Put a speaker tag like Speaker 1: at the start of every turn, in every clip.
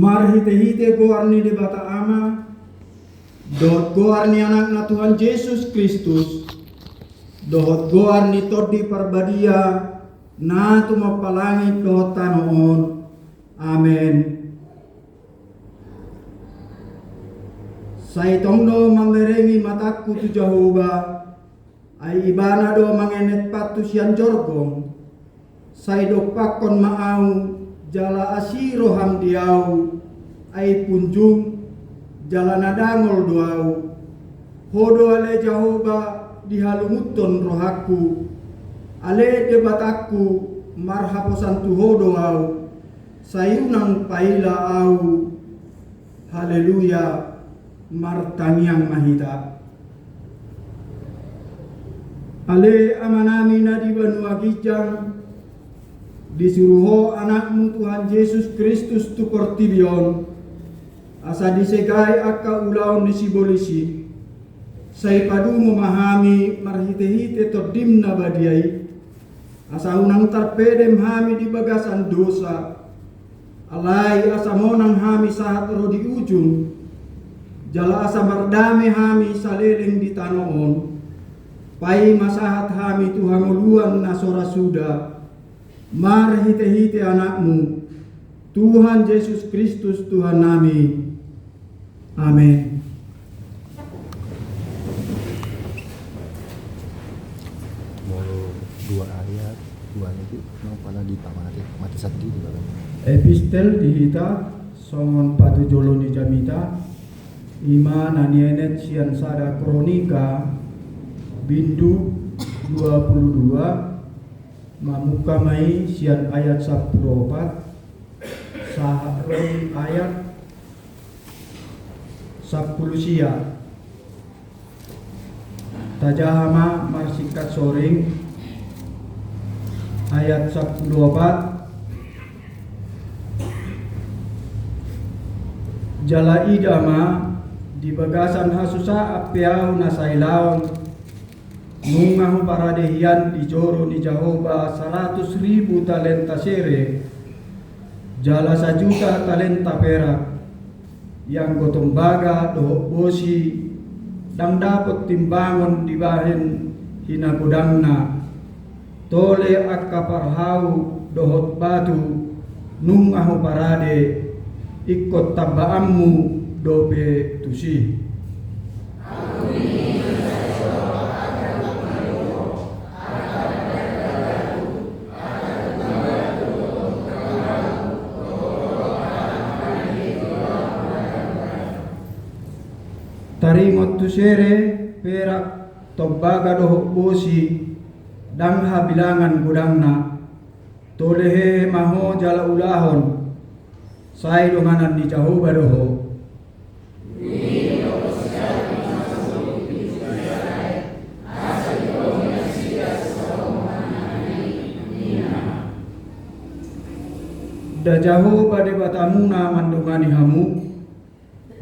Speaker 1: Marhite-hite goarni de bata ama, dohot goarni anakna Tuhan Yesus Kristus, dohot goarni todi parbadia, na tumapalangit dohot tanoon. Amen. Saitong do mangerengi mataku tu Jehovah, ay ibana do mangenet patu sian jorgong, say do pakon maau, jala asiro hamdiau, ay punjung, jala nadangol doau, hodo ale Jehovah dihalunguton rohaku, ale debataku marhaposan tu hodo au, sayunang paila au, haleluya. Martaniang mahita ale amanami na di Banua Kijang disuruho anakmu Tuhan Yesus Kristus tu kortibion asa disegai akka ulaon ni sibolisi say padu memahami marhite-hite todimna badiai asa unang tarpedem hami di bagasan dosa alai asa monang hami saat roh di ujung jala asa mardame hami saleleng di tanoon pai masahat hami Tuhan uluan nasora suda marhite-hite anakmu Tuhan Yesus Kristus Tuhan nami. Amin.
Speaker 2: Dua ayat itu pala di mati sakti di dalam
Speaker 1: Epistel dihita songon patu joloni jamita Ima nanienet sian sada kronika bindu 22 mamukamai sian ayat 14 saharon ayat 10 sia tajahama marsikat soring ayat 14 jala idama di bagasan hasusa apiau nasailaon nungahu paradehian di joro ni Jehovah 100.000 talenta sere jala 1 juta talenta perak yang gotong baga dohok bosi dang dapat timbangon di bahen hinagudangna tole akka parhau dohot batu nungahu parade ikut tabaammu dope tusi. Taringot tusere perak tobaga dohok bosi dang habilangan gudangna tolehe maho jala ulahon say donganan di Jehovah doho da Jehovah de batamuna mandungani hamu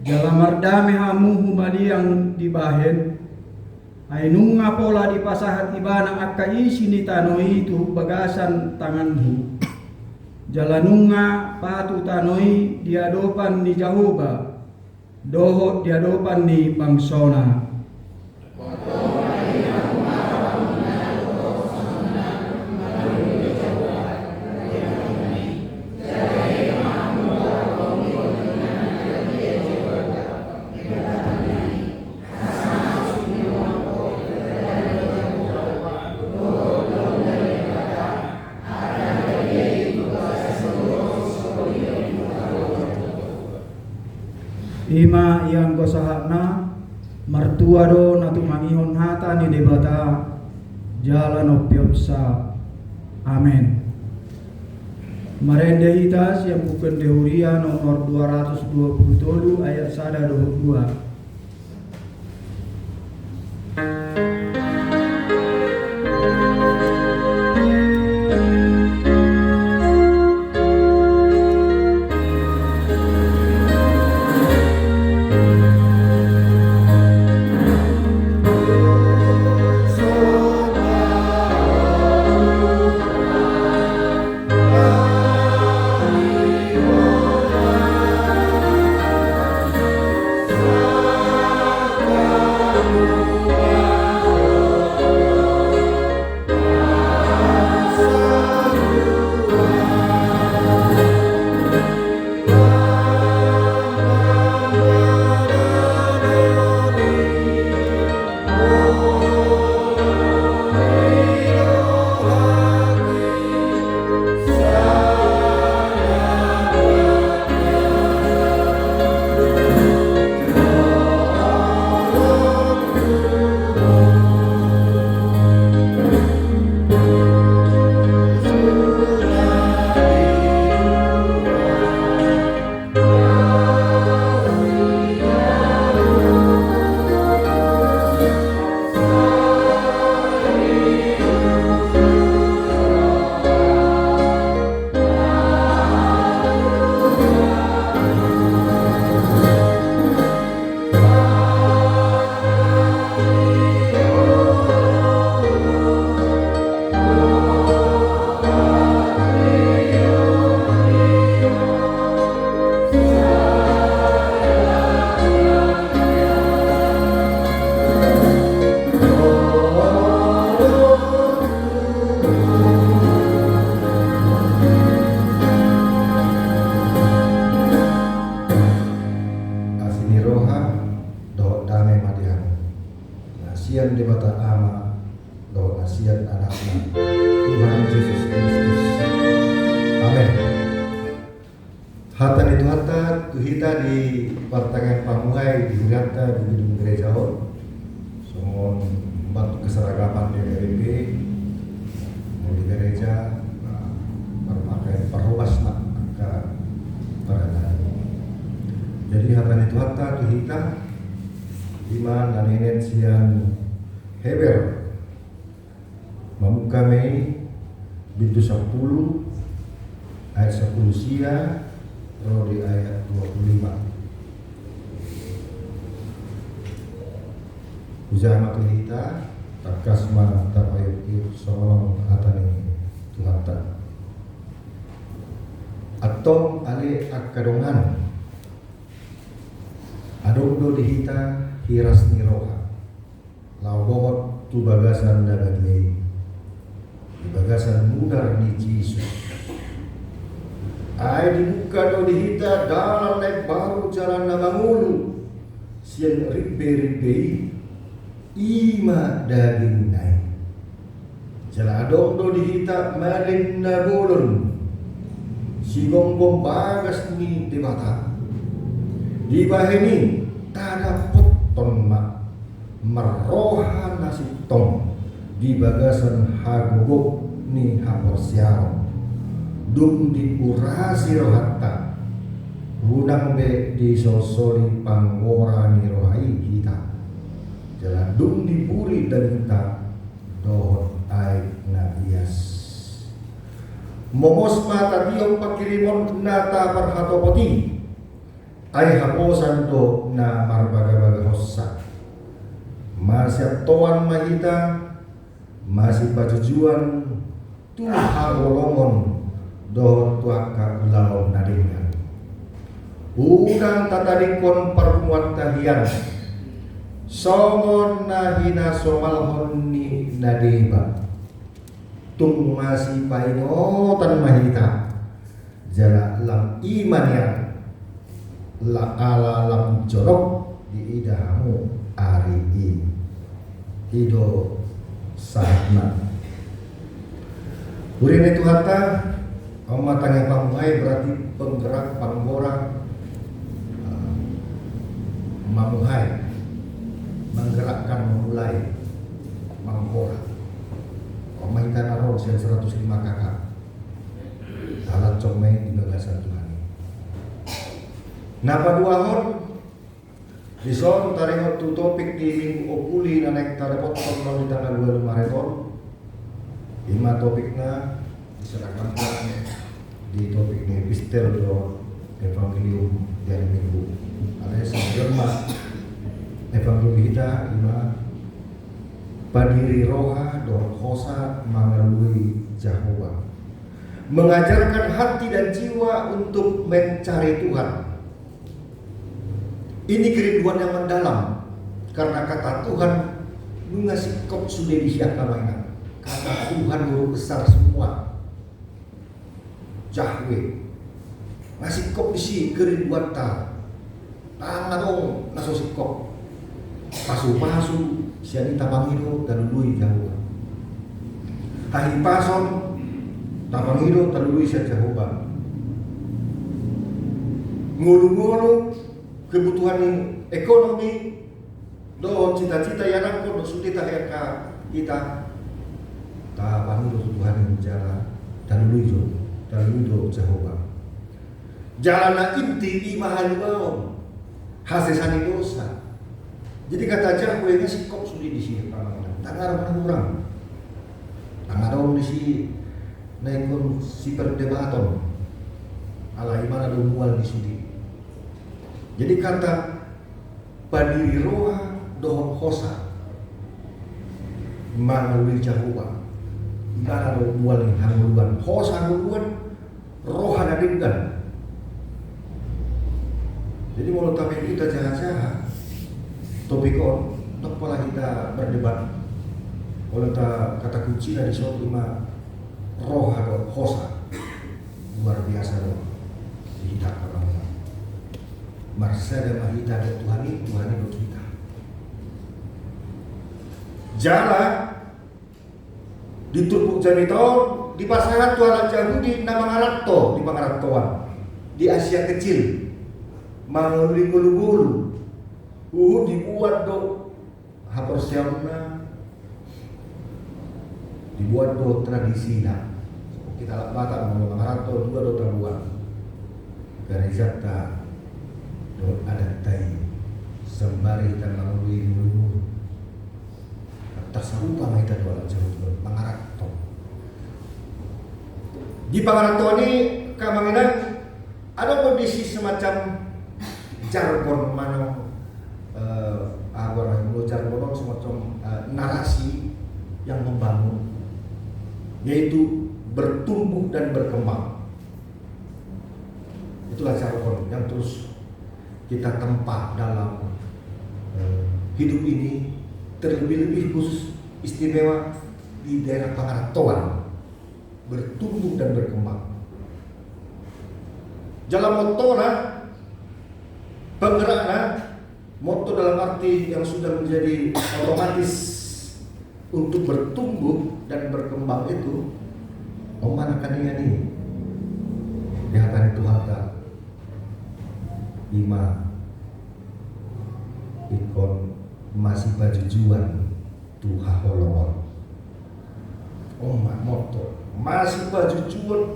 Speaker 1: jala mardame hamu humaliang dibahen ay nunga pola di pasahat ibana akka isi ni tanoi itu bagasan tanganhu jala nunga patu tanoi diadopan ni Jehovah dohot diadopan ni bangsona Ima yang kosahakna martua do natu mangihon hata ni debata jalan opiopsa. Amen. Marende hitas yang bukan dehuria nomor 227 ayat 1 2.
Speaker 3: Hatani Tuhanta tuhita di partangan pamuhai di Hurianta di gedung gereja on. Somon bantu keseragaman DPRP mau di gereja berpakai perluas nak ke peradaban. Jadi Hatani Tuhanta tuhita iman dan nenek siang heber memukami bintu 10 ayat 10 sia roh di ayat 25. Ujama kita takasma tapayuki solong Hatani Tuhanta atong ale akadongan adongdo dihita hiras ni roha lau bobot tu bagasan dagagiyai di bagasan mudar ni Yesus ay dibuka do dihita dalam naik baru jalan namangulu sian ribe-ribe ima daging naik jala adong do dihita malin nabulun si gonggong bagas ni debata di baheni tada potton mak meroha nasi tong di bagasan hagogok ni haporsiao dum dikurasi rohatta gunang be disosoli panggora ni rohai kita jalan dum dipuri dan kita dohot aik na ias momos mata diong pakirimon nata parhatopoti ay haposan do na marbaga-baga hossa masih toan mahita masih pajujuan tuha golongon do tuaka ulau nadingan udang tatadikon permuat tahian songon nahina somalhon ni nadeba tung masih painotan mahita jala lam iman yang la ala lam jorok di idahamu ari ido saatna urin itu hata matanya pamuhai berarti penggerak panggora mamuhai menggerakkan memulai panggora mainkan arong 105 kakak alat comeng di bagasan Tuhan napa dua hon dison taringot tu topik di minggu okuli na naik tarepot di tanggal 25 reton 5 topiknya diserahkan di topik ini epistel do evangelium dari minggu alias Jerman evangelium kita lima padiri roha do hosa melalui Jehovah mengajarkan hati dan jiwa untuk mencari Tuhan. Ini kerinduan yang mendalam karena kata Tuhan ngasih kop sudah disiapkan mainan kata Tuhan guru besar semua Yahweh ngasih kop isi kerinduan ta tangan dong naso kop pasu sianita pangido dan lui Jehovah tahi pason tapangido dan lui sian Jehovah ngulu-ngulu kebutuhan ekonomi do cita-cita yang nangkut do sudah kita tapangido Tuhan yang jalan dan lui do Jehovah jalan na inti imahan baon hasesani dosa. Jadi kata Yahweh nya sikop sudi di sini tangar orang tangar di sini naikun si perdebaton ala imana do mual di sini. Jadi kata padiri roha dohon hosa melalui Jehovah imana do mual yang hanguluan hosa hanguluan roha nadinggan. Jadi menurut kami kita jahat-jahat topik on pola kita berdebat oleh kata kunci dari surat 5 roh atau hosa luar biasa loh kita orang marsa dan mahita dan Tuhan itu kita jalan ditumpuk jadi tahun di pasangan Tuhan Yahudi nama ngaratto di pangarattoan di Asia Kecil, manguli gulu-gulu, dibuat do hapersiamna, dibuat do tradisi na. Kita lak bata ngomong marato dua do terbuat. Gereja ta do adat tai sembari dan manguli gulu. Tersarupa kita do jauh mangarato. Di Pangarato ini kamanginan ada kondisi semacam jargon mana jargon semacam narasi yang membangun, yaitu bertumbuh dan berkembang. Itulah jargon yang terus kita tempat dalam hidup ini, terlebih-lebih khusus istimewa di daerah Pangaratoan, bertumbuh dan berkembang. Dalam motornya, penggeraknya, motor dalam arti yang sudah menjadi otomatis untuk bertumbuh dan berkembang itu, omanakan ini, dihatan itu harta, 5 ikon masih bajujuan tuha holongon, motor masih bajujuan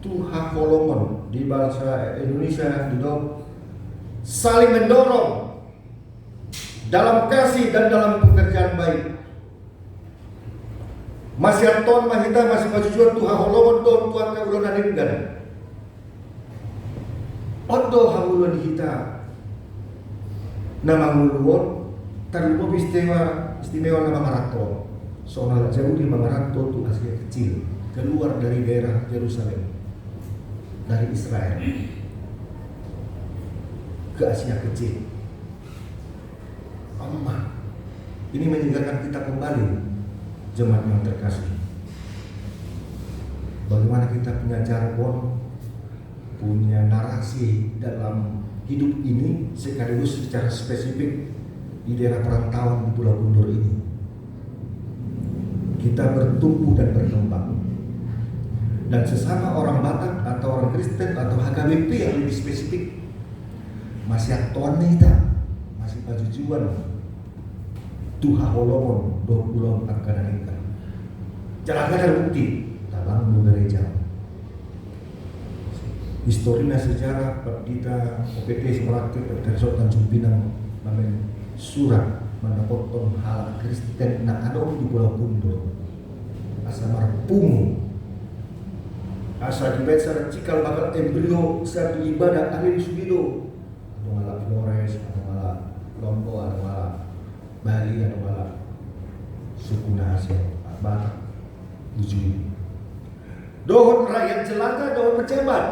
Speaker 3: tuha holongon di bahasa Indonesia didok saling mendorong dalam kasih dan dalam pekerjaan baik. Masih anton mahita masih bajujuan tuha holongon don tuan kaulan aningan. Odo hamulun hita nama nguluon terlupa istimewa nama Marato. Soalnya jauh di Marato itu Asia kecil, keluar dari daerah Yerusalem, dari Israel ke Asia kecil. Allah ini meninggalkan kita kembali, jemaat yang terkasih. Bagaimana kita punya jargon, punya narasi dalam hidup ini sekaligus secara spesifik di daerah perantauan di Pulau Bundur ini. Kita bertumbuh dan berkembang. Dan sesama orang Batak atau orang Kristen atau HKBP yang lebih spesifik, masih aktuan kita, masih pajujuan tuha holomon 20 angkana kita. Jangan ada bukti dalam gereja. Historina sejarah kita OPT Semerakit dari Tanjung Pinang namen surat menapotong hal Kristen nak ada di Pulau Bundur asa marpungu asa dibaca cikal bakal embrio satu ibadah akhir subido atau malah Flores atau malah Lombok atau malah Bali atau malah suku Asia Batak tujuh dohon rakyat jelata dohon pejabat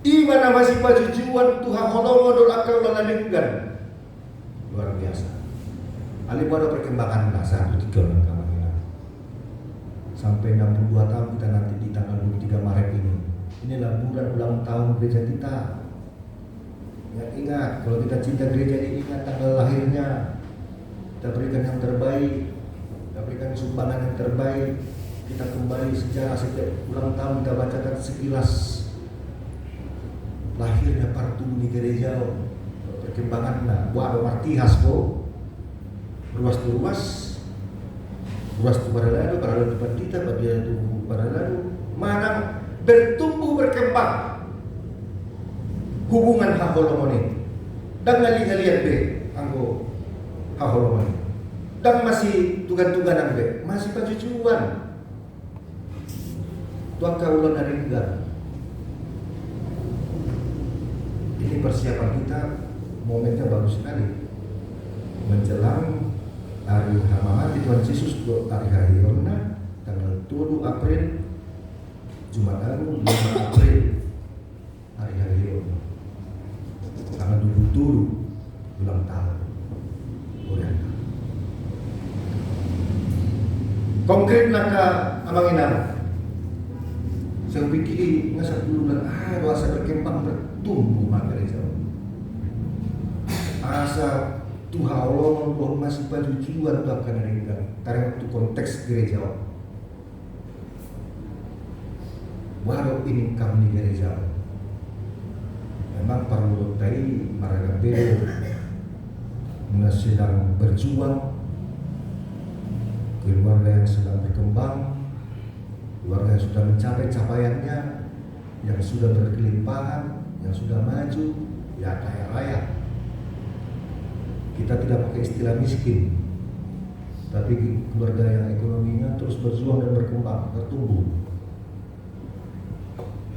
Speaker 3: Imana masih pajujuan Tuhan holongo dol akal lalalinggan luar biasa. Ali pada perkembangan bahasa 1 3 orang kawan sampai 62 tahun kita nanti di tanggal 23 Maret ini. Inilah bulan ulang tahun gereja kita. Ya, ingat kalau kita cinta gereja ini, ingat tanggal lahirnya. Kita berikan yang terbaik, kita berikan sumbangan yang terbaik. Kita kembali sejarah setiap ulang tahun kita bacakan sekilas lahirnya partu di gereja, perkembangan buat martihas ko ruas tu pada lalu depan kita pada tu pada lalu mana bertumbuh berkembang hubungan haholomoni dan ngali-ngalian be anggo haholomoni dan masih tugan-tuganan be masih pajujuan tuan kaulan dari negara. Ini persiapan kita, momennya bagus sekali menjelang hari Hamamati Tuhan Yesus hari Hayona tanggal 7 April Jumat Agung 5 April hari Hayona tanggal 27 ulang tahun Oriental. Konkret naka amanginan saya pikir ngasap dulu dan asa berkembang bertumbuh maka gereja asa Tuhan Allah masih pajujuan bahkan dengan tarik itu konteks gereja Walau income di gereja memang perlu dari mereka beda sedang berjuang, keluarga yang sedang berkembang, keluarga yang sudah mencapai capaiannya, yang sudah berkelimpahan, yang sudah maju, ya kaya raya. Kita tidak pakai istilah miskin, tapi keluarga yang ekonominya terus berjuang dan berkembang, bertumbuh.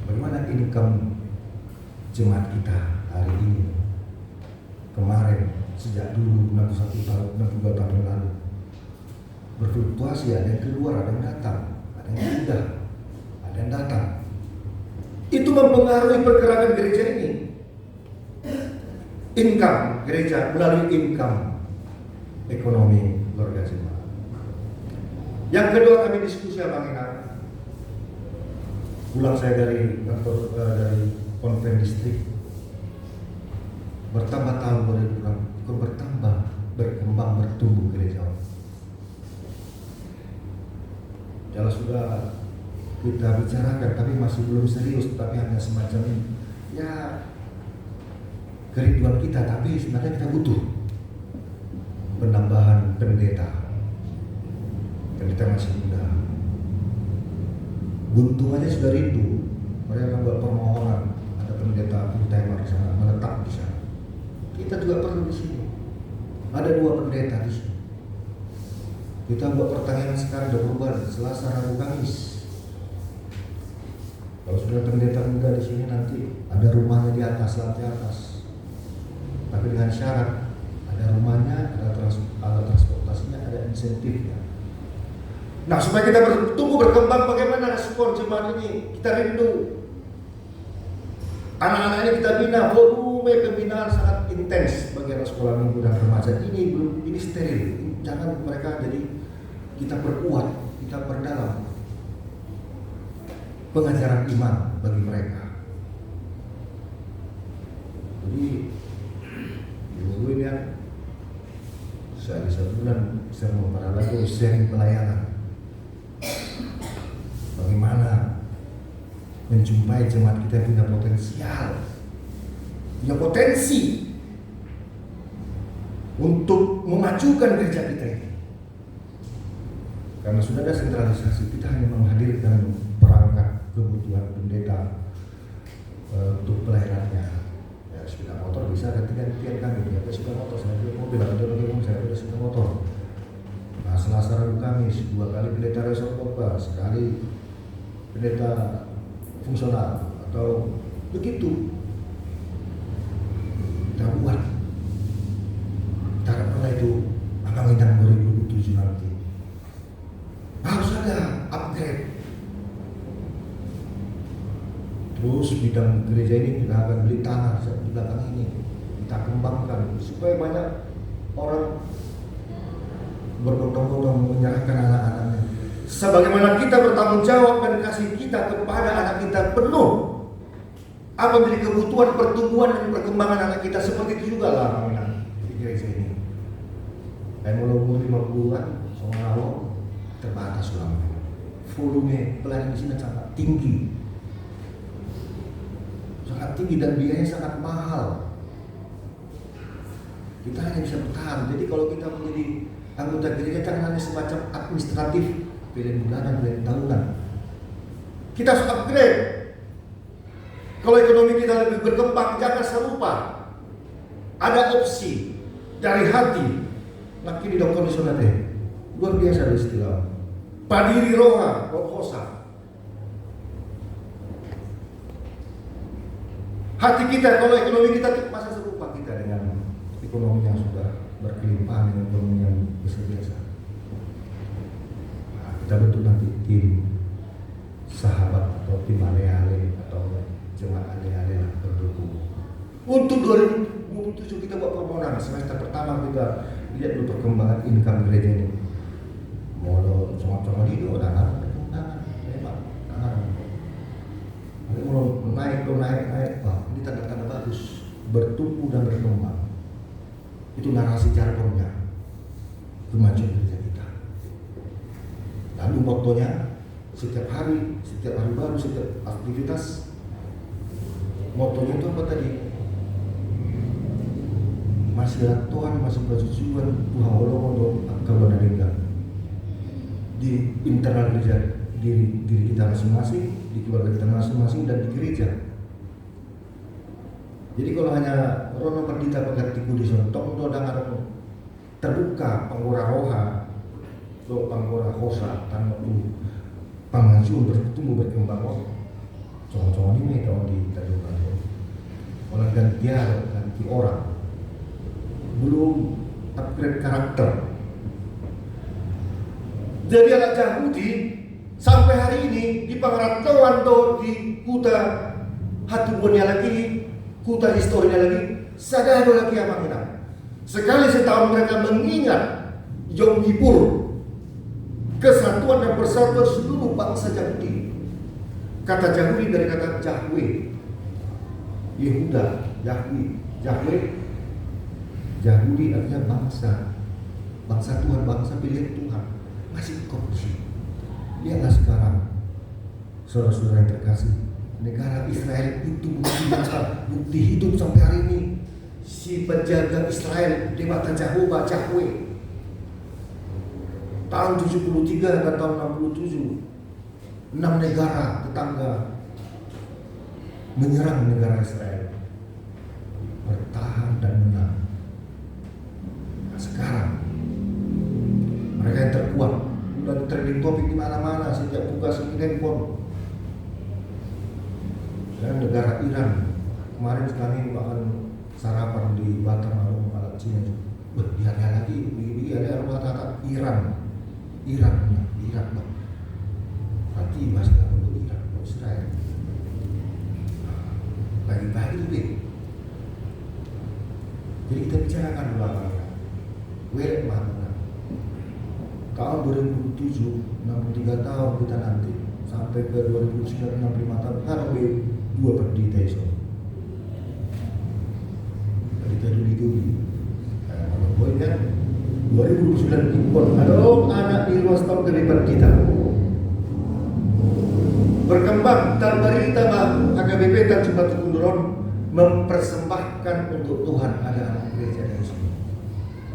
Speaker 3: Bagaimana income jemaat kita hari ini, kemarin, sejak dulu 61 tahun, 62 tahun lalu berfluktuasi, ada yang keluar, ada yang datang, ada yang pindah, ada yang datang. Itu mempengaruhi pergerakan gereja ini. Income gereja melalui income ekonomi keluarga jemaat. Yang kedua kami diskusi Bang Inan. Pulang saya dari kantor dari konven distrik, bertambah tahun bertambah, berkembang, bertumbuh gereja. Kalau sudah kita bicarakan, tapi masih belum serius, tapi hanya semacam ini. Ya, kerinduan kita, tapi sebenarnya kita butuh penambahan pendeta. Pendeta masih muda. Buntu aja sudah rindu. Mereka membuat permohonan ada pendeta full timer di sana, menetap di sana. Kita juga perlu di sini. Ada 2 pendeta di sini. Kita buat pertanyaan sekarang udah berubah Selasa, Rabu, Kamis. Kalau sudah pendeta muda di sini nanti ada rumahnya di atas, lantai atas. Tapi dengan syarat ada rumahnya, ada transportasinya, ada insentifnya. Nah, supaya kita bertumbuh berkembang, bagaimana respon jemaat ini? Kita rindu. Anak-anak ini kita bina, volume pembinaan sangat intens bagi anak sekolah minggu dan remaja. Ini steril. Jangan mereka jadi kita perkuat, kita perdalam pengajaran iman bagi mereka. Jadi dulu ini kan sehari 1 bulan saya mau pada lagi sharing pelayanan. Bagaimana menjumpai jemaat kita yang punya potensial, punya potensi untuk memajukan gereja kita ini. Karena sudah ada sentralisasi, kita hanya menghadirkan perangkat kebutuhan pendeta untuk pelayanannya. Ya, sepeda motor bisa ganti-gantian kami, dia sepeda motor, saya beli mobil, ada lagi saya beli sepeda motor. Nah, Selasa, Rabu, Kamis 2 kali pendeta resort khotbah, sekali pendeta fungsional atau begitu. Kita buat. Kita harapkan itu Abang Inang 2007 nanti harus ada upgrade. Terus bidang gereja ini kita akan beli tanah di belakang ini, kita kembangkan supaya banyak orang berbondong-bondong menyerahkan anak-anaknya. Sebagaimana kita bertanggung jawab dan kasih kita kepada anak kita penuh apa menjadi kebutuhan pertumbuhan dan perkembangan anak kita, seperti itu juga lah di gereja ini. Dan mulai umur 50-an, soalnya terbatas ulama. Volume pelayanan di sini sangat tinggi, dan biayanya sangat mahal. Kita hanya bisa bertahan. Jadi kalau kita menjadi anggota gereja jangan hanya semacam administratif, pilihan bulanan, pilihan tahunan. Kita harus upgrade. Kalau ekonomi kita lebih berkembang, jangan serupa. Ada opsi dari hati. Laki di kondisional deh. Luar biasa istilah. Padiri roha, kosa. Hati kita, kalau ekonomi kita masa serupa kita dengan ekonomi yang sudah berkelimpahan, dengan ekonomi yang biasa-biasa. Nah, kita bentuk nanti tim sahabat atau tim ale-ale atau jemaat ale-ale lah berdukung. Untuk 2027 kita buat permohonan. Semester pertama kita lihat dulu perkembangan income gereja ini. Mau cuma itu udah perkembangan, hebat, nanti mau naik, wah ini tanda-tanda bagus, bertumbuh dan berkembang. Itu narasi jargonnya kemajuan gereja kita. Lalu motonya setiap hari baru, setiap aktivitas. Motonya itu apa tadi? Masih Tuhan, masih berjujuan Tuhan Allah kalau ada di internal gereja diri kita masing-masing, di keluarga kita masing-masing, dan di gereja. Jadi kalau hanya rono pendita pagatiku di sontong do dangan terbuka panggora roha do panggora hosa tanpa tu pangaju bertumbuh berkembang contoh ini kalau di terbuka orang ganti orang belum upgrade karakter. Jadi anak Yahudi sampai hari ini di pengeratuan do di kuta hatubunya lagi, kuta historinya lagi, sadar lagi apa kita. Sekali setahun mereka mengingat Yom Kippur, kesatuan dan persatuan seluruh bangsa Yahudi. Kata Yahudi dari kata Yahweh, Yehuda, Yahweh. Yahudi artinya bangsa Tuhan, bangsa pilihan Tuhan. Masih korupsi. Lihatlah sekarang, saudara-saudara yang terkasih, negara Israel itu bukti hidup sampai hari ini. Si penjaga Israel, Dewa Jehovah, Yahweh, tahun 73 dan tahun 67, 6 negara tetangga menyerang negara Israel, bertahan dan menang. Nah, sekarang mereka yang terkuat udah trending topik di mana-mana sejak buka handphone. Dan negara Iran kemarin kami makan sarapan di Batam alat Cina. Lihat lagi begini ada kata Iran bang. Berarti masih nggak untuk Iran, untuk Israel. Bagi-bagi itu. Jadi kita bicarakan belakangnya. Mana? Tahun 2007, 63 tahun kita nanti sampai ke 2009, 65 tahun kan dua pendeta itu. Pendeta dulu. Kalau gue kan 2009 impor ada anak di ruas tol kelipan kita. Berkembang terberita AKBP dan Jumlah Kunduron mempersembahkan untuk Tuhan ada anak gereja dari sini.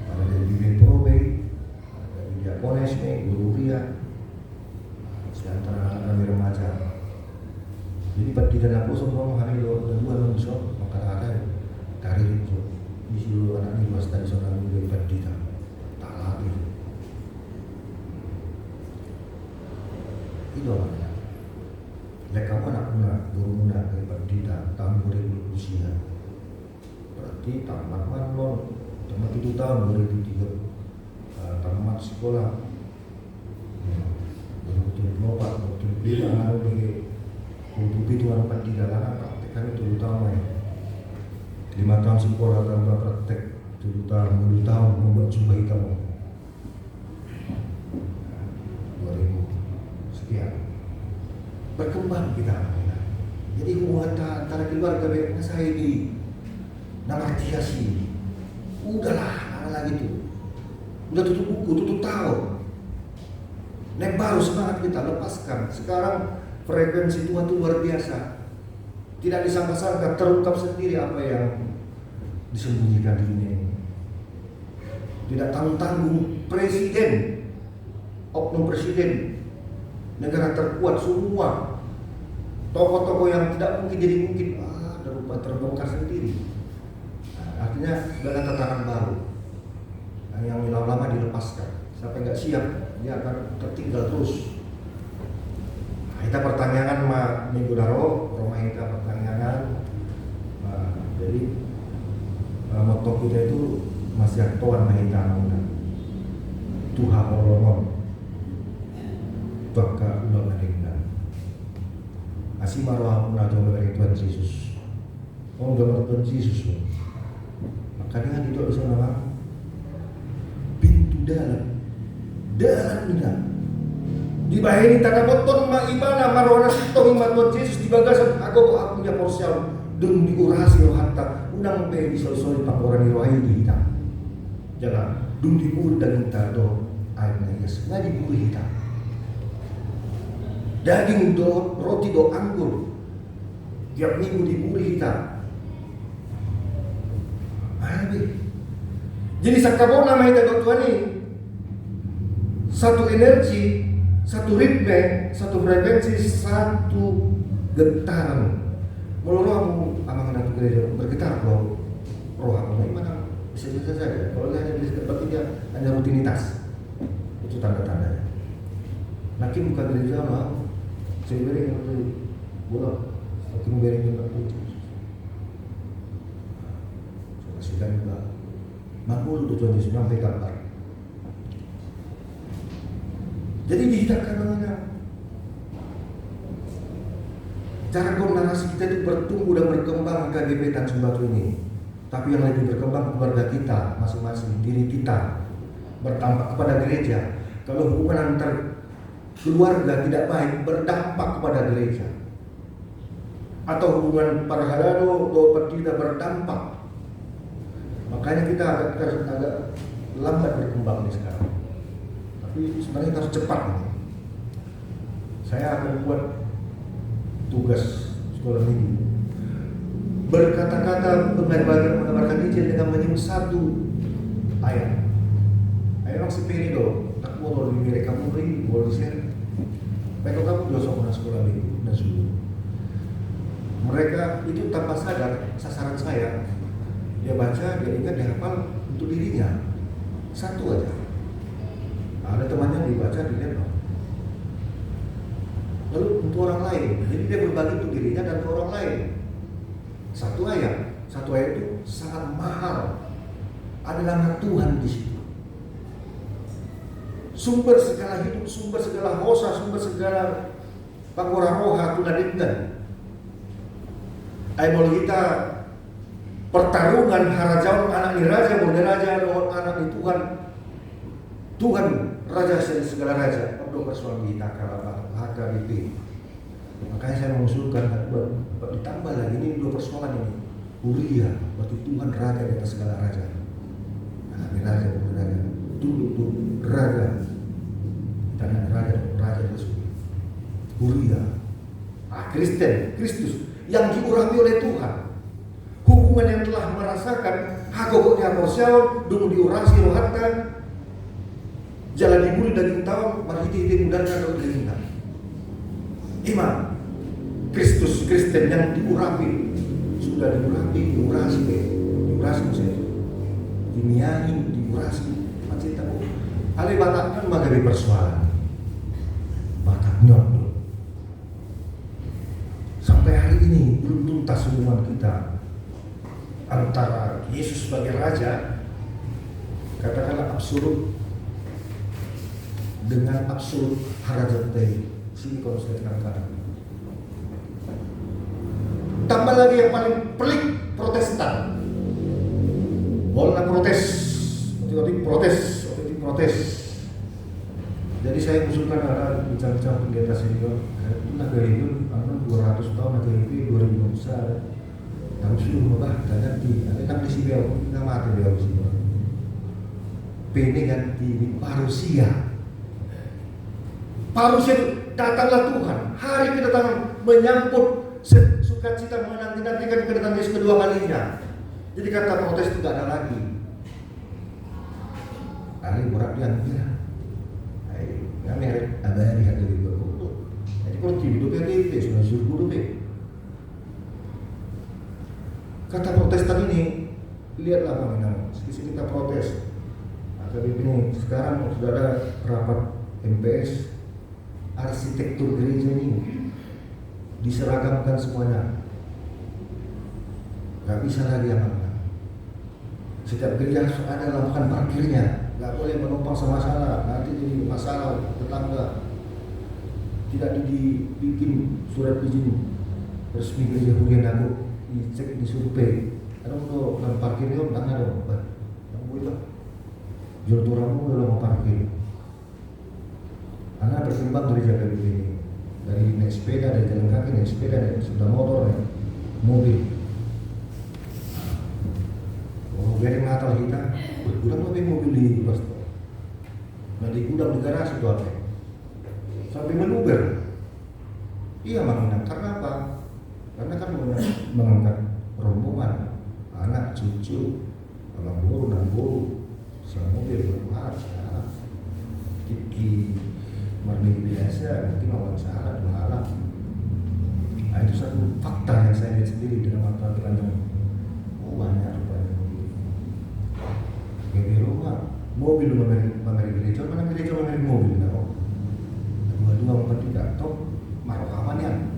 Speaker 3: Ada dari Bibir Probe, dari Diakones, Guru Pria, seantara anak kami remaja. Jadi di dalam kosong hari dua langsung maka ada dari itu di seluruh anak ini was dari seorang dari pendeta tak lagi. Itu apa? Lekamu anak muda, guru muda dari pendeta tahun 2000 usia. Berarti tamat manon, tamat itu tahun 2003, tamat sekolah. Betul-betul berobat, betul-betul anak bagi kumpulan itu orang pendeta anak praktekkan itu utama ya. 5 tahun sekolah tambah praktek 7 tahun, 10 tahun membuat jubah hitam 2000 sekian. Berkembang kita. Jadi hubungan antara keluarga baiknya saya di nama hiasi. Udahlah, mana lagi tuh. Udah tutup buku, tutup tahun. Nek baru semangat kita lepaskan. Sekarang frekuensi Tuhan itu luar biasa. Tidak disangka-sangka terungkap sendiri apa yang disembunyikan di dunia ini. Tidak tanggung-tanggung presiden, oknum presiden, negara terkuat semua, tokoh-tokoh yang tidak mungkin jadi mungkin, ada rupa terbongkar sendiri. Nah, artinya sudah ada tatanan baru yang lama-lama dilepaskan. Sampai nggak siap, dia akan tertinggal terus. Kita pertanyaan minggu daro, rumah kita pertanyaan. Jadi moto kita itu masih aktual mahita muda. Tuhan Allah baka ulang adengna. Asih marwah muda jomel dari Tuhan Yesus. Gambar Tuhan Yesus. Maka dengan itu bisa nama pintu dalam muda. Di bawah ini tanda potong ibana marwana sitong imat Tuhan Yesus di bagasan aku punya porsial dun diurasi hatta unang pe di sol-sol panggoran rohai di hitam. Jangan dun diur dan minta do air na Yesus ngaji buku hitam. daging roti anggur tiap minggu diburi kita. Jadi sakabona nama kita Tuhan ini satu energi, satu ritme, satu frekuensi, satu getaran. Menurut aku amang anak gereja bergetar loh. Roh aku mana bisa saja. Kalau dia hanya di tempat dia hanya rutinitas, itu tanda-tandanya. Makin buka gereja mau sebenarnya yang itu bola, makin bering yang berputus. Sudah juga makmur untuk Tuhan Yesus sampai kabar. Jadi dihidapkan namanya. Cara narasi kita itu bertumbuh dan berkembang KGP Tan Sumbatu ini. Tapi yang lebih berkembang keluarga kita masing-masing, diri kita berdampak kepada gereja. Kalau hubungan antar keluarga tidak baik, berdampak kepada gereja. Atau hubungan para halalo atau tidak berdampak. Makanya kita agak lambat berkembang nih sekarang. Tapi sebenarnya kita harus cepat nih. Saya akan buat tugas sekolah minggu. Berkata-kata mengabarkan Injil dengan menyebut satu ayat. Ayat orang sepele dong. Tak mau kalau mereka kamu beri, boleh share. Baik kamu juga sama sekolah minggu dan sebelum. Mereka itu tanpa sadar sasaran saya. Dia baca, dia ingat, dia hafal untuk dirinya. Satu aja. Ada temannya dibaca, dilihat dong. Lalu untuk orang lain, jadi dia berbagi untuk dirinya dan untuk orang lain. Satu ayat itu sangat mahal. Ada nama Tuhan di situ. Sumber segala hidup, sumber segala hosa, sumber segala pangora roha tunadindan. Ayo kita pertarungan harajawan anak ni raja, boleh raja, anak ni Tuhan. Tuhan raja segala raja. Abdo persoalan kita kalau HKBP. Makanya saya mengusulkan ditambah lagi ini dua persoalan ini. Uria, berarti Tuhan raja di atas segala raja. Anak ni raja, boleh raja. Tuh raja. Dan raja itu Uria. Kristen, Kristus yang diurapi oleh Tuhan. Hubungan yang telah merasakan hagogoknya porsial, dulu diorasi rohatan, jalan dibuli daging tahun, marhiti mudah atau daging. Iman Kristus Kristen yang diurapi, sudah diurasi maksudnya dimiahin, diurasi macam itu. Ale bataknya menghadapi persoalan bataknya sampai hari ini belum tuntas hubungan kita antara Yesus sebagai Raja, katakanlah absolut, dengan absolut harajatai. Sini kalau saya terangkan. Tambah lagi yang paling pelik, Protestan. Boleh protes. Jadi saya usulkan ada bincang-bincang pendeta senior. Itu Nagari 200 tahun Nagari 2000 yang sudah mengubah ganti. Ada kan di sini nama dia di sini. Pene ganti di Parusia. Parusia datanglah Tuhan. Hari kedatangan menyambut sukacita menanti-nantikan kedatangan Yesus kedua kalinya. Jadi kata protes itu tidak ada lagi. Hari berat yang kira. Kami ada di hati itu. Jadi kalau hidupnya itu sudah suruh hidup. Kata Protestan ini, lihatlah bagaimana. Sisi kita protes. AKBP ini sekarang sudah ada rapat MPS. Arsitektur gereja ini diseragamkan semuanya. Gak bisa lagi yang mana. Setiap gereja harus ada lapangan parkirnya. Gak boleh menumpang sama-sama. Nanti jadi masalah tetangga. Tidak dibikin surat izin resmi gereja hunian aku. Dicek di survei. Ada untuk lapangan parkirnya, nggak ada. Yang boleh jual turamu dalam mau parkir. Karena berkembang dari jalan ini, dari naik sepeda, dari jalan kaki, naik sepeda, dari sepeda motor, naik mobil. Gering Natal kita, bergudang lebih mobil di pastor. Nah di gudang di garasi itu apa? Sampai meluber. Iya menginap, karena apa? Karena kan mengangkat rombongan, anak, cucu, abang guru, dan guru, mobil bermahal, kiki, marni biasa, mungkin lawan salah, dua alat. Nah, itu satu fakta yang saya lihat sendiri dengan mata telanjang. Oh banyak rupanya mobil. Di rumah, mobil memeri gereja, mana gereja memeri mobil, nah, dua-dua bukan tidak, toh maruh amannya.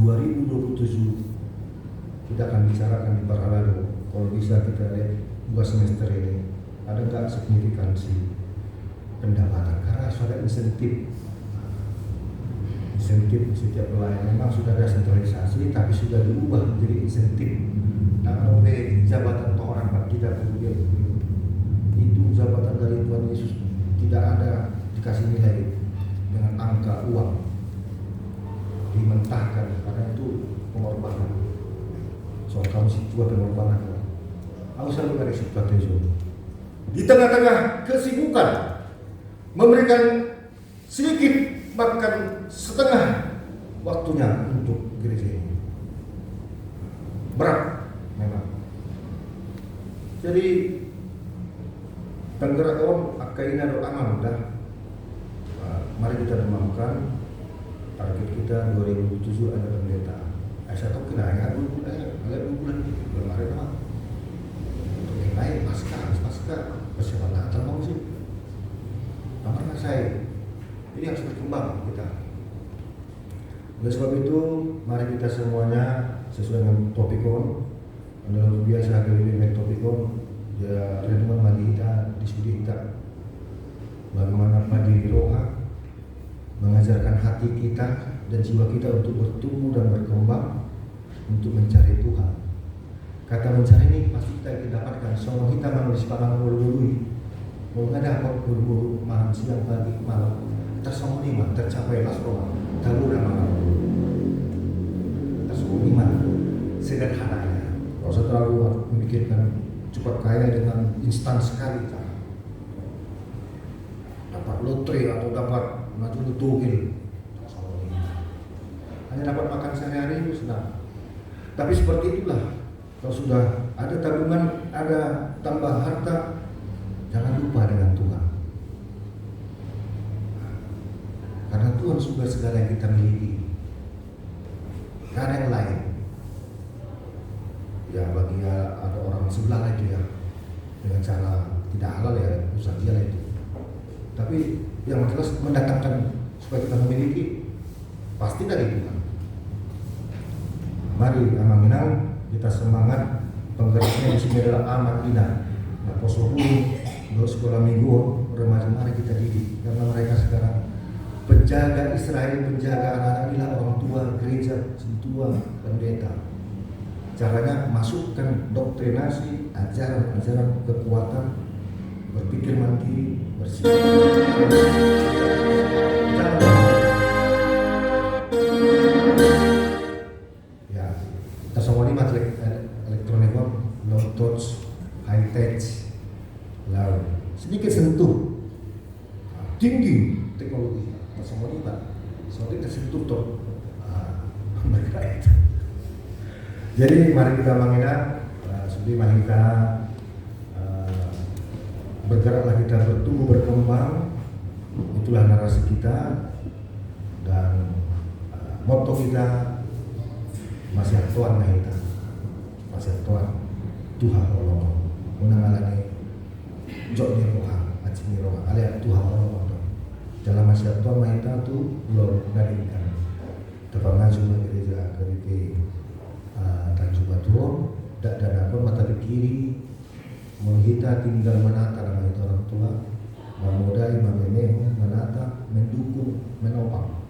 Speaker 3: 2027 kita akan bicarakan di Paralado. Kalau bisa kita lihat 2 semester ini ada nggak signifikansi pendapatan, karena sudah insentif setiap pelayan memang sudah ada sentralisasi tapi sudah diubah menjadi insentif. Nah kalau jabatan orang Pak kita kemudian itu jabatan dari Tuhan Yesus tidak ada dikasih nilai dengan angka uang, dimentahkan karena itu pengorbanan. Soal kamu sih juga pengorbanan. Aku selalu dari sesuatu itu. Di tengah-tengah kesibukan memberikan sedikit bahkan setengah waktunya untuk gereja ini. Berat memang. Jadi Tanggeraon akaina do aman dah. Mari kita demamkan target kita 2007 ada pendeta. Saya tahu kena agak 2 bulan belum ada nama. Untuk yang lain pasca persiapan Natal mau sih. Namanya saya. Jadi harus berkembang kita. Oleh sebab itu, mari kita semuanya sesuai dengan topikon. Adalah biasa kali ini topikon. Ya renungan bagi kita, diskusi kita. Bagaimana padi roha mengajarkan hati kita dan jiwa kita untuk bertumbuh dan berkembang untuk mencari Tuhan. Kata mencari ini pasti kita dapatkan. Semua kita menulis panang bulu-bulu. Mau ada apa bulu-bulu malam siang pagi malam. Tersongong lima tercapai las Roma. Taburan malam. Tersongong lima sederhananya. Kalau saya terlalu memikirkan cepat kaya dengan instan sekali. Dapat lotre atau dapat maju tugil, hanya dapat makan sehari-hari itu senang. Tapi seperti itulah, kalau sudah ada tabungan, ada tambah harta, jangan lupa dengan Tuhan. Karena Tuhan sudah segala yang kita miliki. Gak ada yang lain. Ya bagi ada orang sebelah itu ya, dengan cara tidak halal ya, usaha dia itu. Tapi yang jelas mendatangkan supaya kita memiliki pasti dari Tuhan. Mari Amanginang kita semangat. Penggeraknya di sini adalah amat indah. Nah, poso dulu sekolah minggu remaja mari kita didik karena mereka sekarang penjaga Israel, penjaga anak-anak inilah orang tua gereja, tua pendeta. Caranya masukkan doktrinasi, ajaran-ajaran kekuatan, berpikir mandiri, bersih. Ya, kita semua ini elektronik low touch, high touch, lalu sedikit sentuh, tinggi teknologi. Kita semua ini kita sentuh tuh, mereka itu. Jadi mari kita mengingat, mari kita bergeraklah, kita bertumbuh berkembang. Itulah narasi kita dan motto kita masih Tuhan kita, masih Tuhan Tuhan Allah menangalani jok di roha, acini roha, alias Tuhan Allah. Dalam masih Tuhan kita tu belum nadikan. Dapat maju gereja ke Tanjung Batu, dan apa mata kiri. Kita tinggal menata nama itu orang tua, memudai, memenuhi, menata, mendukung, menopang.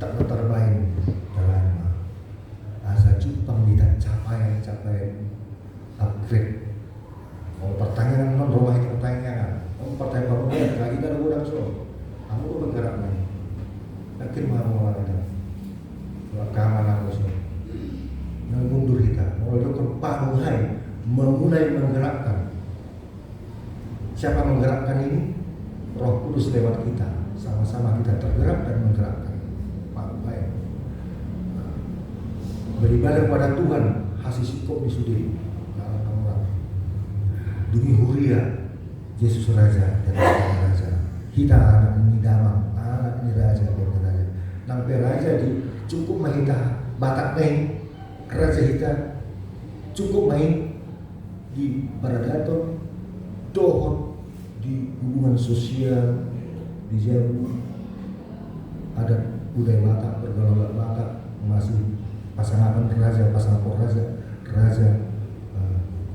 Speaker 3: Tak terbaik dalam asa cupang tidak capai upgrade. Kalau pertanyaan non rumah itu pertanyaan, pertanyaan baru lagi kan udah so, kamu bergerak nih, yakin mau ada, keamanan so, mundur kita, mau lakukan pamuhai. Memulai menggerakkan. Siapa menggerakkan ini? Roh Kudus lewat kita. sama-sama kita tergerak dan menggerakkan baik. Beribadah kepada Tuhan hasil sikap di sudi orang demi huria Yesus Raja dan Raja. Kita anak ini damang, anak ini Raja dan Raja. Nampai Raja di cukup mahita batak neng Raja kita cukup main di Baradaton, dohon di hubungan sosial di Jambu ada budaya Batak, bergaul Batak, masih pasangan raja, pasangan raja,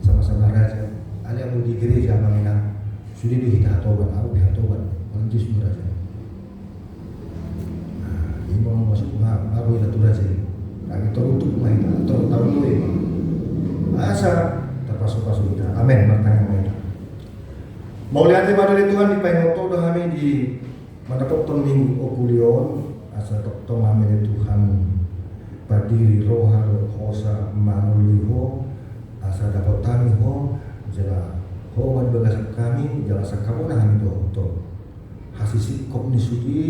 Speaker 3: sama-sama raja. Ada yang di gereja mengenang sudah dihitoban, aku dihitoban, nanti semua raja. Ini mau masuk aku itu raja. Kami untuk main, tahu dulu ya. Asa terpasuk-pasuk kita. Amin. Bertanya main. Mau lihat ibadah Tuhan di Painoto dah kami di mendapat minggu okulion asa tok amin Tuhan berdiri roha hosa manuliho asa dapat kami ho jala ho man begas kami jala sakamu nah kami to hasil sikop ni sudi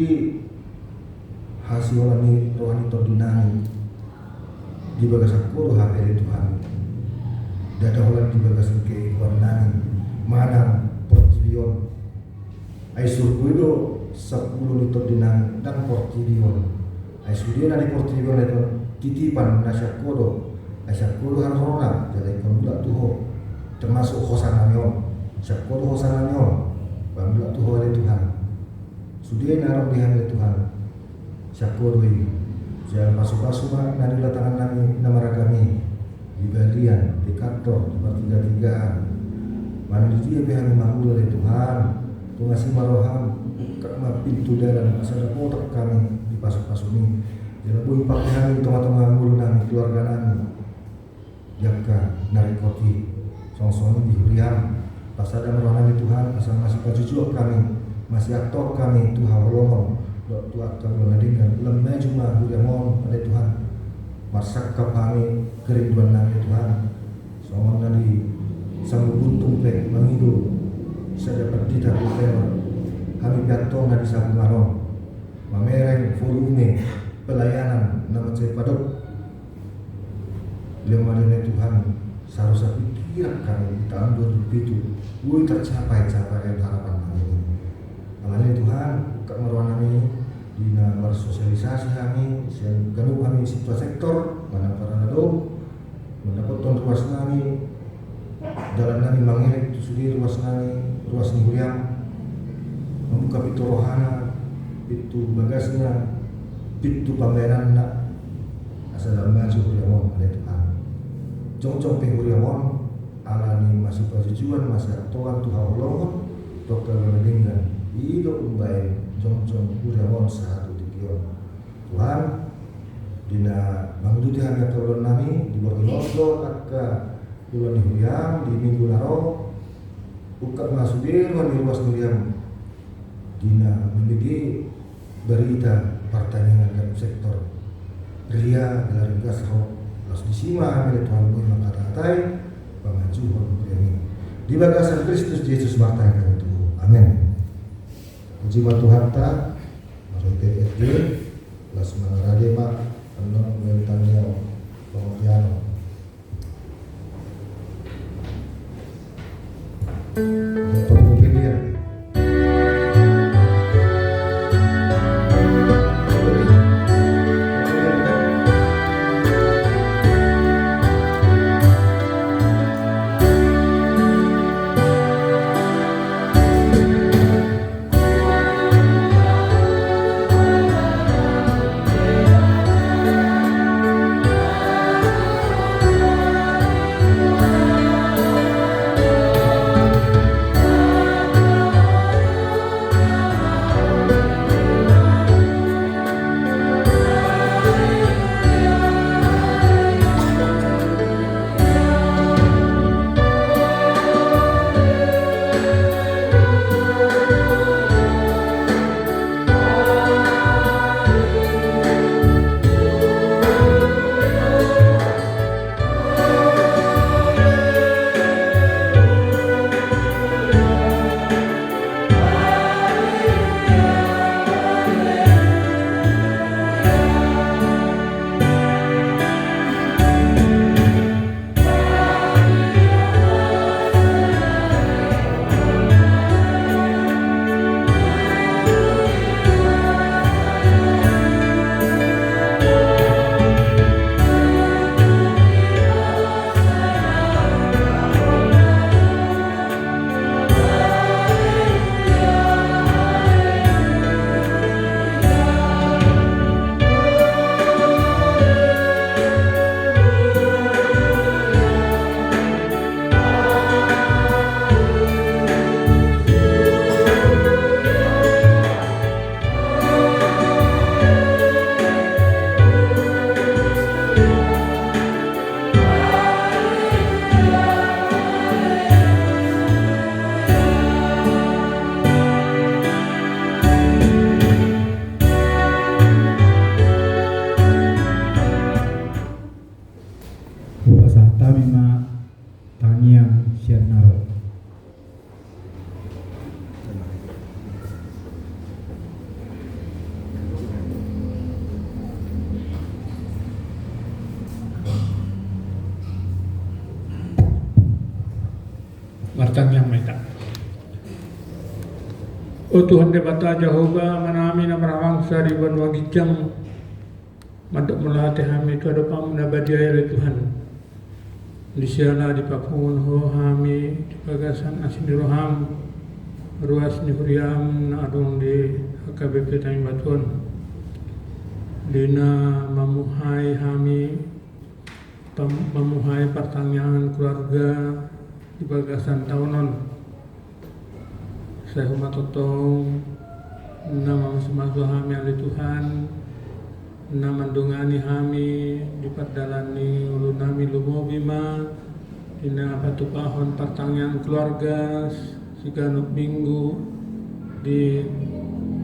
Speaker 3: hasil ni rohani to dinami di bagas aku roh HP Tuhan dada holan di bagas ke warnani mana portilion ai surku itu 10 liter dinang dan portilion ai sudia nadi portilion itu titipan nasyak kodo nasyak kodo harus orang jadi pembulak tuho termasuk hosanamion nasyak kodo hosanamion pembulak tuho oleh Tuhan sudia naruh di hati Tuhan nasyak kodo ini jangan masuk-masuk nadi letangan kami nama ragami di balian di kantor di pertiga-tigaan mana di dia kami mampu oleh Tuhan tu ngasih maroham karena pintu dalam asal kotak kami di pasuk-pasuk ini jangan boleh pakai kami tengah-tengah mulu kami keluarga kami jaka narikoti song-song di huriam pas ada merohani Tuhan asal masih pajujuk kami masih aktor kami Tuhan lomong waktu akan mengadingkan lemah cuma huriamon pada Tuhan masak kami kerinduan kami Tuhan soal dari sambung buntung plek mengidu saya dapat tidak lupa kami gantong dari sambung alon mamereng volume pelayanan nama saya padok lemah Tuhan seharusnya pikiran kami di tahun 2007 woi tercapai harapan kami makanya Tuhan buka meruang kami di nama sosialisasi kami yang ganu kami situasi sektor mana para nado mendapat tuan ruas kami jalan kami mengirik itu sendiri ruas kami ruas nihuriam membuka pintu rohana pintu bagasnya pintu pameran nak asal dalam maju huriamon oleh Tuhan cong-cong huriamon alani masih perjujuan masih aktual Tuhan Allah dokter meninggal hidup baik cong-cong huriamon satu tikion Tuhan dina mangdudi hanya tolong nami di Borginoso akka bulan huriam di minggu naro buka masuk di ruas huriam dina memiliki berita pertandingan dan sektor ria gelar gas ho las disima milik Tuhan boy mengatatai pengajuan ini di bagasan Kristus Yesus Marta yang itu amin puji Tuhan ta marite SD las mangarade mak anon mentanyo pengopiano pemilihan
Speaker 4: yang mereka. O Tuhan Debata Jehovah, manami na marawangsa ribuan wagijang madok melati hami tu ada pamu nabadi ayat Tuhan. Di siala di papungun ho hami di pagasan asin di roham ruas ni huriam na adong di HKBP Taim Batuan. Dina mamuhai hami mamuhai pertanyaan keluarga di bagasan tahunan. Saya hormat totong nama semasa hami oleh Tuhan, nama dungani hami di perdalani ulu nami lumo bima, dina patupahon pertanyaan keluarga siganuk minggu di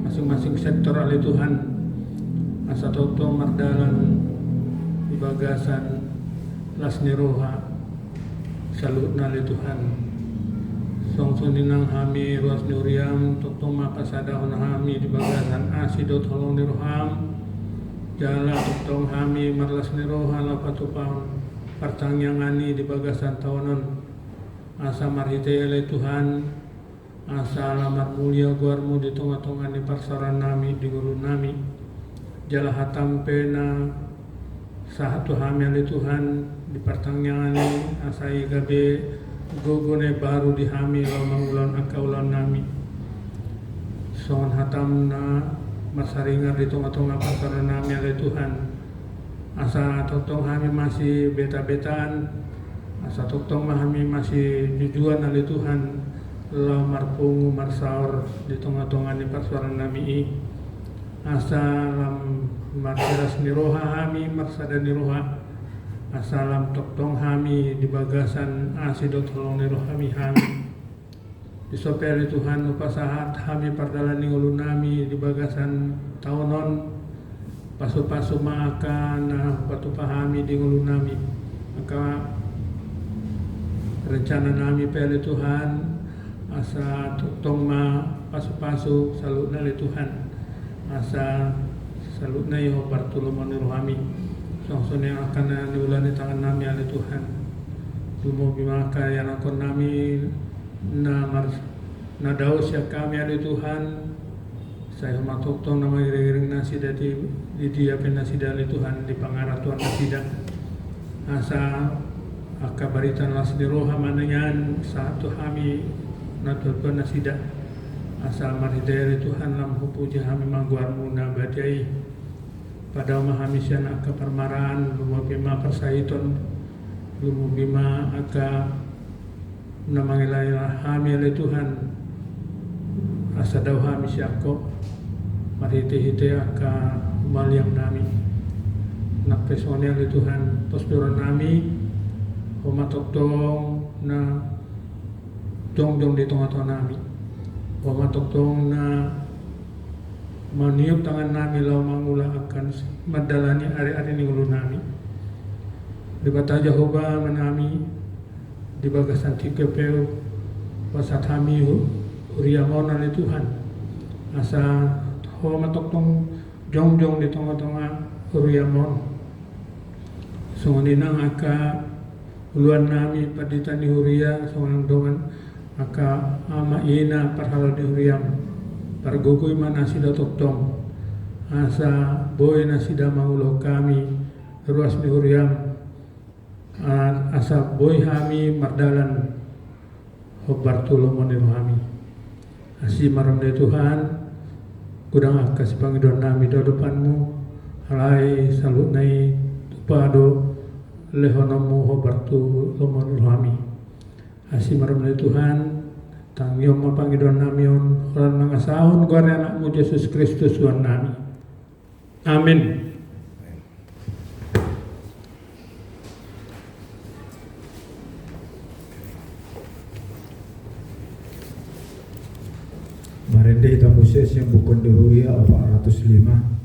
Speaker 4: masing-masing sektor oleh Tuhan. Asa totong mardalan di bagasan lasni roha salutna oleh Tuhan. Songson dinang hami ruas nuriam totong mapasadahon hami di bagasan asidot holong ni roham jala totong hami marlas ni roha lapatupang pertangyangani di bagasan tahunan asa marhite oleh Tuhan asa lamar mulia guarmu di tengah-tengah ni parsaran nami di guru nami jala hatam pena sahatu hami oleh Tuhan di pertangyangani asa igabe gogone baru dihami lamang akaulan nami songan hatam na masaringar di tengah-tengah pasaran nami oleh Tuhan asa totong hami masih beta-betaan asa totong hami masih jujuan oleh Tuhan lamar pungu marsaur di tengah-tengah ni pasaran nami asa lam marsiras ni roha hami marsada ni roha asalam totong hami di bagasan asidot holong ni rohami hami disoperi Tuhan upasahat hami pardalani ulu nami di bagasan tahunon pasu-pasu maaka na patupahami di ulu nami maka rencana nami pele Tuhan asa totong ma pasu-pasu salutna le Tuhan asa salutna yo partulungan ni rohami songson yang akan diulani tangan nami oleh Tuhan. Lumo bimaka yang akon nami na daus ya kami oleh Tuhan. Saya hormat totong nama iring-iring nasi dari di dia penasi dari Tuhan di pangaratuan nasida. Asa akabaritan las di roha mananyan satu kami natuan nasida. Asa maridere Tuhan lam hupuja kami mangguarmu na badai. Pada memahami sianak kepermaraan lumo bima persaiton lumo bima aga namangilai hami oleh Tuhan asa daw hami siako marhite-hite aga maliang nami nak pesone oleh Tuhan posduran nami homatotong na dong di tengah-tengah nami homatotong na maniup tangan nami lau mangula akan madalani hari-hari ni ulu nami di bata Jehovah menami di bagasan tikepeu pasat hami uriamon oleh Tuhan asa ho matokong jong-jong di tengah-tengah uriamon songonina aka uluan nami paditani huria songon dongan aka ama ina parhalo di huriam pargogoy man asida totong asa boy nasida mangulo kami ruas ni huriam asa boy hami mardalan hobar tulungan ni hami asi maram de Tuhan kudang akas pangidon nami do depanmu halai salut nai tupado lehonamu hobar tulungan ni hami asi maram de Tuhan tangyong mapangidon namion orang nangasahon ko rin anakmu Yesus Kristus Tuhan nami. Amin.
Speaker 1: Marende hitam Moses yang bukan dihuria 405.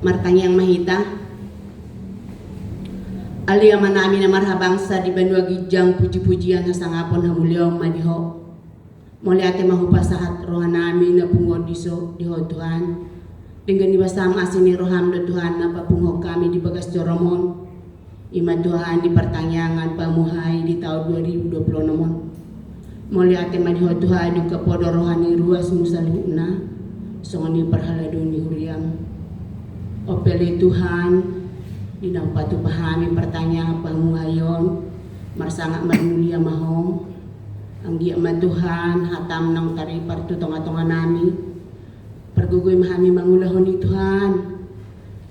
Speaker 5: martanya yang mahita. Ali yang manami na marhabangsa di Banua Gijang puji-pujian na sangapon hamulyaw madiho. Muli ate mahupasahat rohanami na pungod diso diho Tuhan. Dengan dibasam asin ni roham do Tuhan na papungho kami di Bagas Joromon. Ima Tuhan di pertanyaan pamuhay di tahun 2020 namun. Muli ate madiho Tuhan di kapodo rohani ruas musalhuna. Songoni perhaladun di huriang. Opeli Tuhan di patu pahami pertanyaan pamuhayon. Marsangat marmulia mahong. Ang giyaman Tuhan hatam nang tari partutonga-tonga nami. Pergugoy mahami mangulahon ni Tuhan.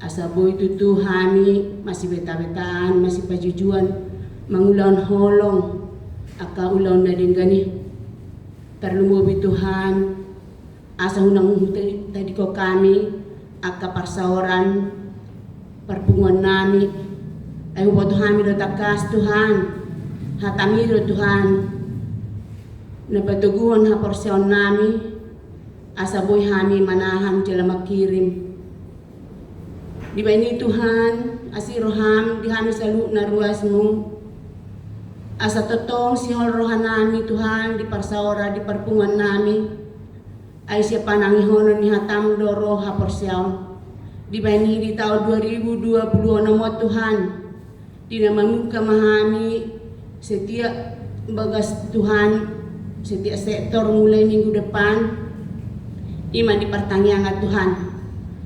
Speaker 5: Asaboy tutu hami masih beta-betaan, masih pajujuan mangulahon holong aka ulaw na din gani. Terlumubi Tuhan asa hunang tadi ko kami aka parsaoran perpunguan nami. Ay hubo Tuhan mi do takas Tuhan. Hatami do Tuhan. Napatuguhan ha porsyon nami. Asaboy hami manahan jala makirim. Di ba ini Tuhan, asiroham di hami salu na ruasmu. Asa totong sihol rohan nami Tuhan di parsaora di perpungan nami. Ay siya panangihonon ni hatam doro ha porsyon. Di ba ini di tahun 2020 mo Tuhan. Di na mamuka mahami setiap bagas Tuhan, setiap sektor mulai minggu depan. Iman di pertanyaan Tuhan.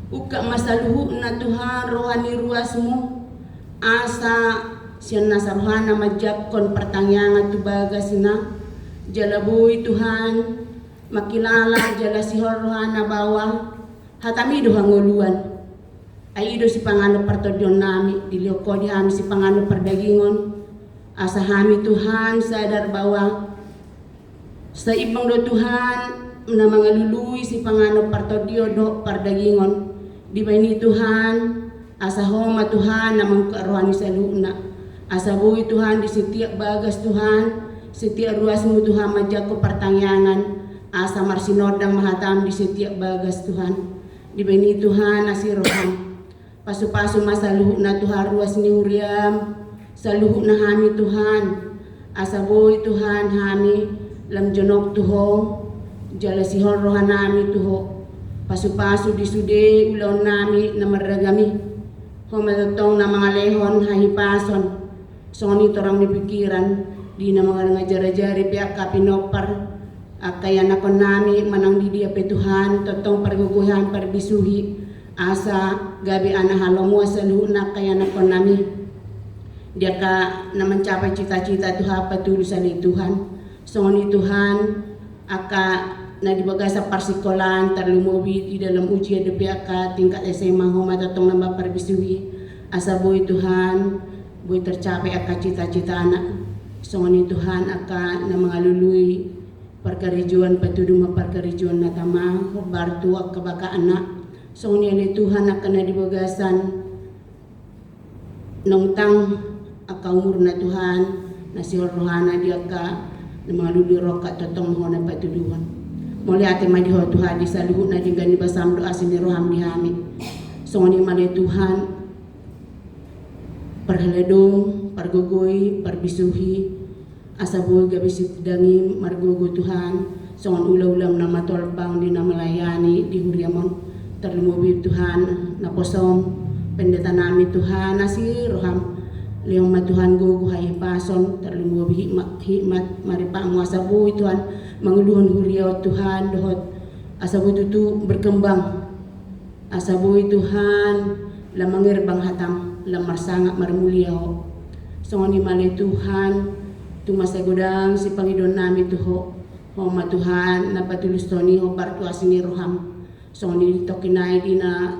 Speaker 5: Uka masaluhu na Tuhan rohani ruasmu asa siya nasa rohana majakon pertanyaan tu bagas na jalaboy Tuhan makilala jala sihor rohana bawah hatami do hanguluan ay ido si pangano partodyon nami dilioko di hami si pangano perdagingon asa hami Tuhan sadar bahwa sa ibang do Tuhan na mga luluy si pangano partodyo do perdagingon. Di ba ini Tuhan, asa homa Tuhan na mangkarohani sa luna. Asa buhay Tuhan di setiap bagas Tuhan, setiap ruasmu Tuhan majako pertanyaan. Asa marsinodang mahatam di setiap bagas Tuhan. Di ba ini Tuhan asiroham. Pasu-pasu masa luhuk na Tuhan ruas ni uriam. Sa luhuk na hami Tuhan. Asa buhay Tuhan hami lam jonok tuho. Jala sihol rohan nami tuho. Pasu-pasu di sude ulaw nami na maragami. Humatotong na mga lehon hahipason. Soni torang ni pikiran. Di na mga ngajara-jari piak kapinopar. Kaya nakon nami manang di dia petuhan. Totong perguguhan perbisuhi. Asa gabi anahalomo sa luhuna kaya nakon nami. Dia ka na mencapai cita-cita Tuhan patulusan ni Tuhan. Soni Tuhan aka na dibaga sa parsikolan terlumubi di dalam ujian de ka tingkat SMA humatatong na maperbisuhi asa boy Tuhan boy tercapai aka cita-cita anak songoni Tuhan aka na mga luluy perkarijuan patudu maperkarijuan na tama bartu aka baka anak songoni ni Tuhan aka na dibagasan nongtang aka umur na Tuhan na si rohana dia ka na mga luluy rokat totong mohon na patuduan. Muli ate madiho Tuhan di saluhut na digani basam doa siniroham dihami. Songoni mali Tuhan perhaladong, pergogoy, perbisuhi asaboy gabisit dangi margogo Tuhan. Songon ulaw-ulam na matolpang di na melayani di huriamon. Terlumubi Tuhan na posong pendeta nami Tuhan nasiroham. Leong matuhan gogo hay pason terlumubi hikmat maripa ang asaboy Tuhan. Manguluhan huriaw Tuhan dohot asaboy tutu berkembang asaboy Tuhan lamangir bang hatam lamar sangat marmuliaw songoni mali Tuhan tumasa godang si pangidon nami tuho homa Tuhan napatulus toni ho partu asini roham songoni tokinay di na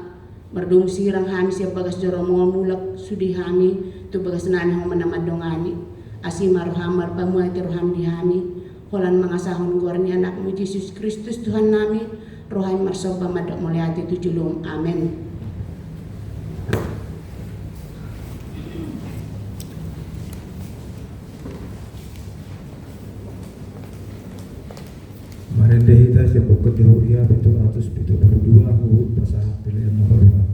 Speaker 5: mardung sirang hami siya bagas joromon mulak sudi hami tu bagas nani ho manamadongani asima roham marpamuati roham di hami Holan mga sahon gorni anakmu Yesus Kristus Tuhan nami rohai marsoba madak muliati tujulum amin.
Speaker 1: Marendehita siya pagkatehuria betul 172 huruf pasal pilihan mahorma.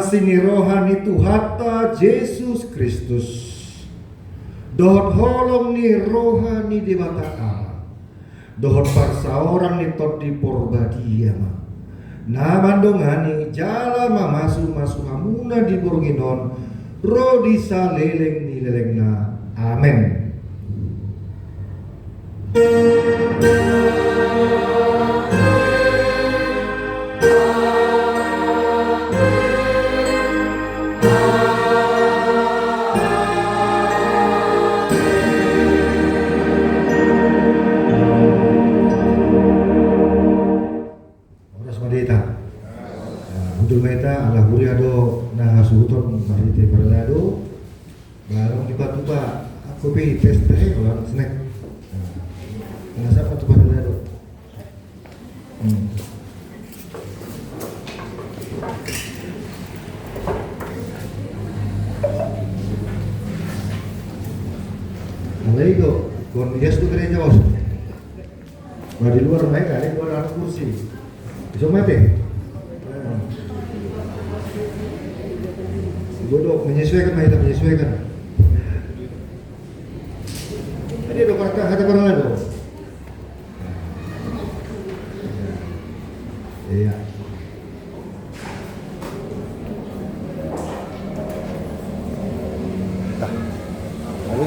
Speaker 3: Asini rohani Tuhata Yesus Kristus. Dohot holong ni rohani dewata Allah. Dohot parsa orang ni tot di porbadiama. Na bandongani jala masu hamuna di borginon. Ro disa leleng ni lelengna. Amen. Untuk meta ala huriado na suhuton marite parlado barang tiba-tiba aku pi tes teh orang snack nasa tu parlado mulai itu kon dia sudah gereja bos di luar mereka ada luar kursi bisa mati duduk menyesuaikan kita menyesuaikan. Tadi ada kata orang lain. Iya.
Speaker 2: Lalu